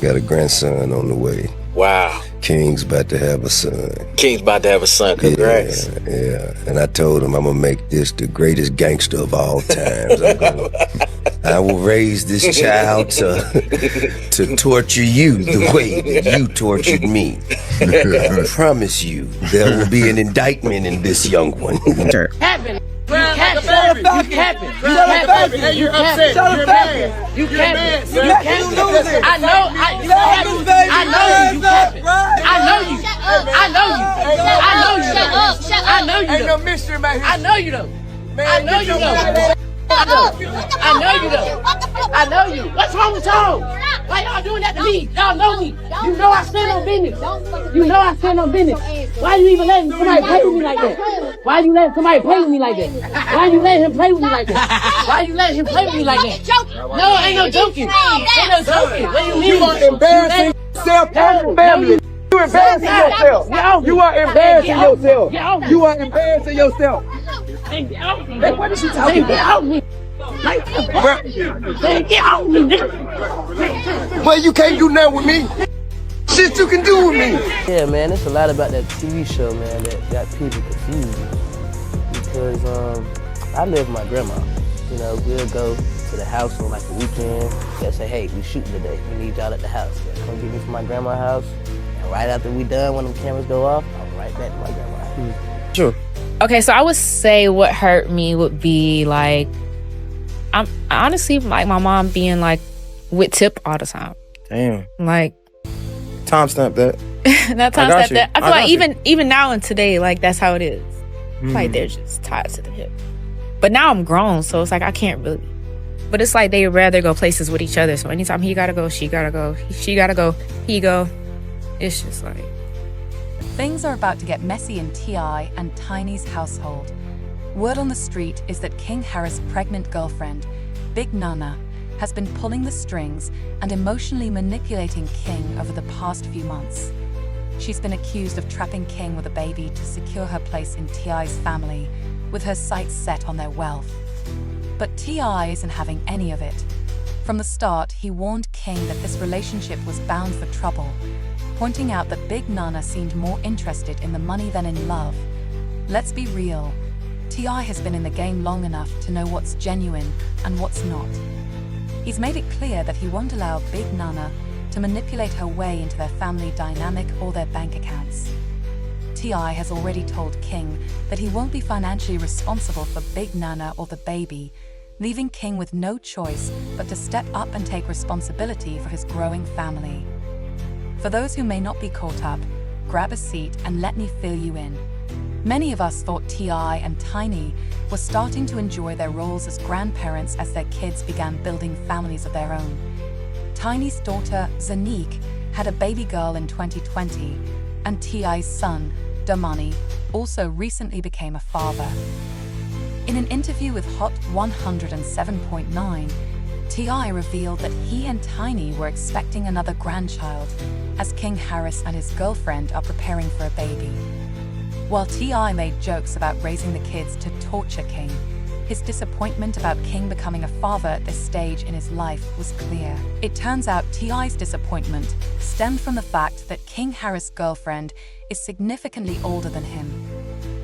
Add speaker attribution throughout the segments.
Speaker 1: Got a grandson on the way.
Speaker 2: Wow.
Speaker 1: King's about to have a son.
Speaker 2: King's about to have a son. Congrats.
Speaker 1: Yeah. And I told him I'm gonna make this the greatest gangster of all times. I will raise this child to torture you the way that you tortured me. I promise you, there will be an indictment in this young one.
Speaker 3: Happen. You capping. Hey, you're upset. You're mad. You capping. You capping. I know. I know you capping. I know you. I know you. Shut up. Shut up. I know you. Ain't no mystery about here. I know you though. I know you though. I know you though. I know you. What's wrong with y'all? Why y'all doing that to me? Y'all know me. You know I stand on business. You know I stand on business. Why you even letting somebody play with me like that? Why you letting somebody play with me like that? Why you letting him play with me like that? Why you letting him play with me like that? No, ain't no joking. Ain't no joking. What do you mean?
Speaker 4: You are embarrassing yourself and your family. You embarrassing yourself. You are embarrassing yourself. You are embarrassing yourself. Hey, what is she talking about?
Speaker 3: Get out me,
Speaker 4: Well, you can't do nothing with me. Shit you can do with me.
Speaker 5: Yeah, man, it's a lot about that TV show, man, that got people confused. Because I live with my grandma. You know, we'll go to the house on like a weekend. They'll say, hey, we shooting today. We need y'all at the house. They'll come get me from my grandma's house. And right after we done, when the cameras go off, I'm right back to my grandma's house.
Speaker 6: Sure. Okay, so I would say what hurt me would be like, I honestly like my mom being like with Tip all the time.
Speaker 7: Damn.
Speaker 6: Like,
Speaker 7: timestamp that.
Speaker 6: not timestamp that. I feel like even now and today, like that's how it is. Like they're just tied to the hip. But now I'm grown, so it's like I can't really. But it's like they'd rather go places with each other. So anytime he gotta go, she gotta go. She gotta go, he go. It's just like.
Speaker 8: Things are about to get messy in T.I. and Tiny's household. Word on the street is that King Harris' pregnant girlfriend, Big Nana, has been pulling the strings and emotionally manipulating King over the past few months. She's been accused of trapping King with a baby to secure her place in T.I.'s family, with her sights set on their wealth. But T.I. isn't having any of it. From the start, he warned King that this relationship was bound for trouble, pointing out that Big Nana seemed more interested in the money than in love. Let's be real. T.I. has been in the game long enough to know what's genuine and what's not. He's made it clear that he won't allow Big Nana to manipulate her way into their family dynamic or their bank accounts. T.I. has already told King that he won't be financially responsible for Big Nana or the baby, leaving King with no choice but to step up and take responsibility for his growing family. For those who may not be caught up, grab a seat and let me fill you in. Many of us thought T.I. and Tiny were starting to enjoy their roles as grandparents as their kids began building families of their own. Tiny's daughter, Zanique, had a baby girl in 2020, and T.I.'s son, Damani, also recently became a father. In an interview with Hot 107.9, T.I. revealed that he and Tiny were expecting another grandchild, as King Harris and his girlfriend are preparing for a baby. While T.I. made jokes about raising the kids to torture King, his disappointment about King becoming a father at this stage in his life was clear. It turns out T.I.'s disappointment stemmed from the fact that King Harris' girlfriend is significantly older than him.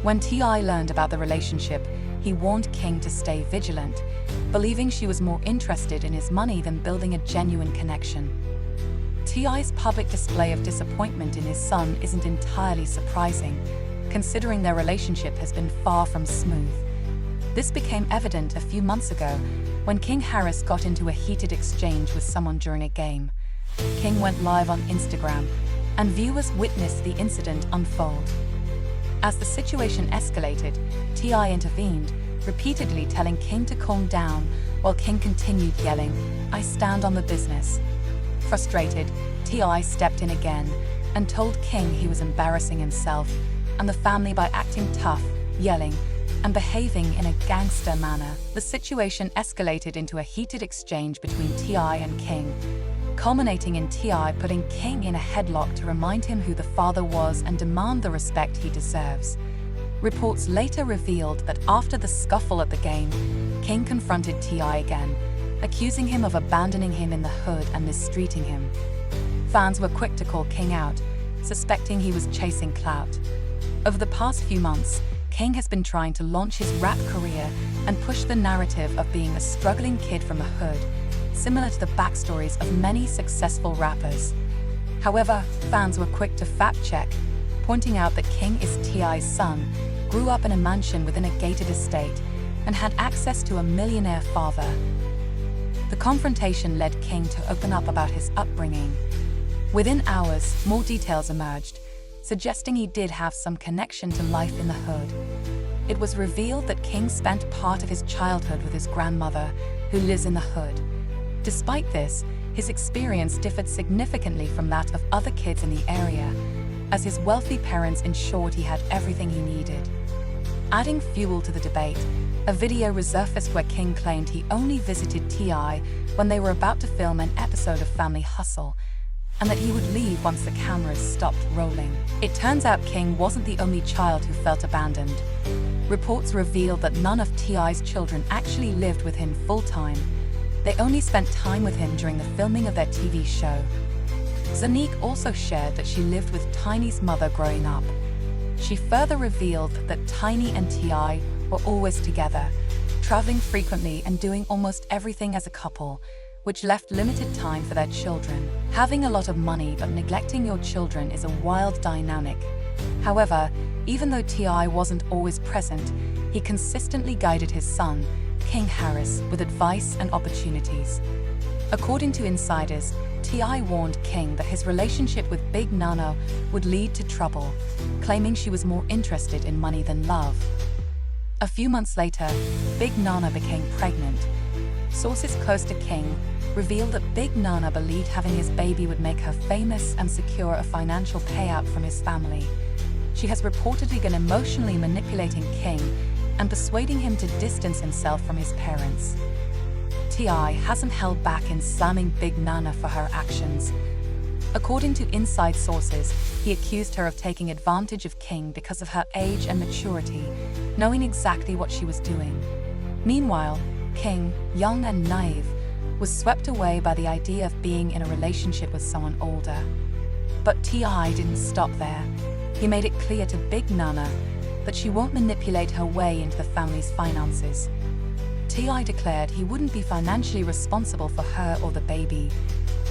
Speaker 8: When T.I. learned about the relationship, he warned King to stay vigilant, believing she was more interested in his money than building a genuine connection. T.I.'s public display of disappointment in his son isn't entirely surprising, considering their relationship has been far from smooth. This became evident a few months ago when King Harris got into a heated exchange with someone during a game. King went live on Instagram, and viewers witnessed the incident unfold. As the situation escalated, T.I. intervened, repeatedly telling King to calm down, while King continued yelling, "I stand on the business." Frustrated, T.I. stepped in again and told King he was embarrassing himself and the family by acting tough, yelling, and behaving in a gangster manner. The situation escalated into a heated exchange between T.I. and King, culminating in T.I. putting King in a headlock to remind him who the father was and demand the respect he deserves. Reports later revealed that after the scuffle at the game, King confronted T.I. again, accusing him of abandoning him in the hood and mistreating him. Fans were quick to call King out, suspecting he was chasing clout. Over the past few months, King has been trying to launch his rap career and push the narrative of being a struggling kid from the hood, similar to the backstories of many successful rappers. However, fans were quick to fact-check, pointing out that King is T.I.'s son, grew up in a mansion within a gated estate, and had access to a millionaire father. The confrontation led King to open up about his upbringing. Within hours, more details emerged, suggesting he did have some connection to life in the hood. It was revealed that King spent part of his childhood with his grandmother, who lives in the hood. Despite this, his experience differed significantly from that of other kids in the area, as his wealthy parents ensured he had everything he needed. Adding fuel to the debate, a video resurfaced where King claimed he only visited T.I. when they were about to film an episode of Family Hustle, and that he would leave once the cameras stopped rolling. It turns out King wasn't the only child who felt abandoned. Reports revealed that none of T.I.'s children actually lived with him full-time. They only spent time with him during the filming of their TV show. Zanique also shared that she lived with Tiny's mother growing up. She further revealed that Tiny and T.I. were always together, traveling frequently and doing almost everything as a couple, which left limited time for their children. Having a lot of money but neglecting your children is a wild dynamic. However, even though T.I. wasn't always present, he consistently guided his son, King Harris, with advice and opportunities. According to insiders, T.I. warned King that his relationship with Big Nana would lead to trouble, claiming she was more interested in money than love. A few months later, Big Nana became pregnant. Sources close to King revealed that Big Nana believed having his baby would make her famous and secure a financial payout from his family. She has reportedly been emotionally manipulating King and persuading him to distance himself from his parents. T.I. hasn't held back in slamming Big Nana for her actions. According to inside sources, he accused her of taking advantage of King because of her age and maturity, knowing exactly what she was doing. Meanwhile, King, young and naive, was swept away by the idea of being in a relationship with someone older. But T.I. didn't stop there. He made it clear to Big Nana that she won't manipulate her way into the family's finances. T.I. declared he wouldn't be financially responsible for her or the baby.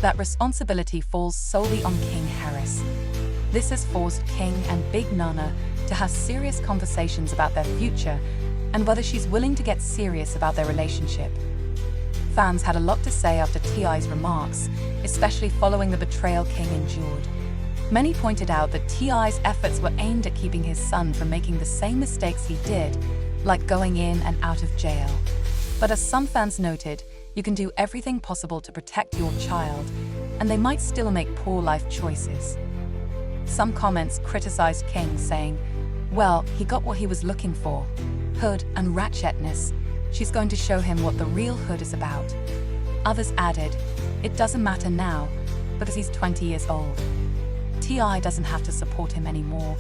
Speaker 8: That responsibility falls solely on King Harris. This has forced King and Big Nana to have serious conversations about their future and whether she's willing to get serious about their relationship. Fans had a lot to say after T.I.'s remarks, especially following the betrayal King endured. Many pointed out that T.I.'s efforts were aimed at keeping his son from making the same mistakes he did, like going in and out of jail. But as some fans noted, you can do everything possible to protect your child, and they might still make poor life choices. Some comments criticized King, saying, well, he got what he was looking for. Hood and ratchetness. She's going to show him what the real hood is about. Others added, it doesn't matter now, because he's 20 years old. T.I. doesn't have to support him anymore.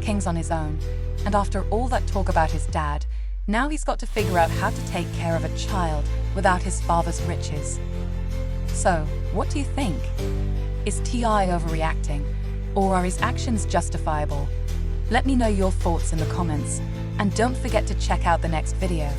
Speaker 8: King's on his own, and after all that talk about his dad, now he's got to figure out how to take care of a child without his father's riches. So, what do you think? Is T.I. overreacting, or are his actions justifiable? Let me know your thoughts in the comments, and don't forget to check out the next video.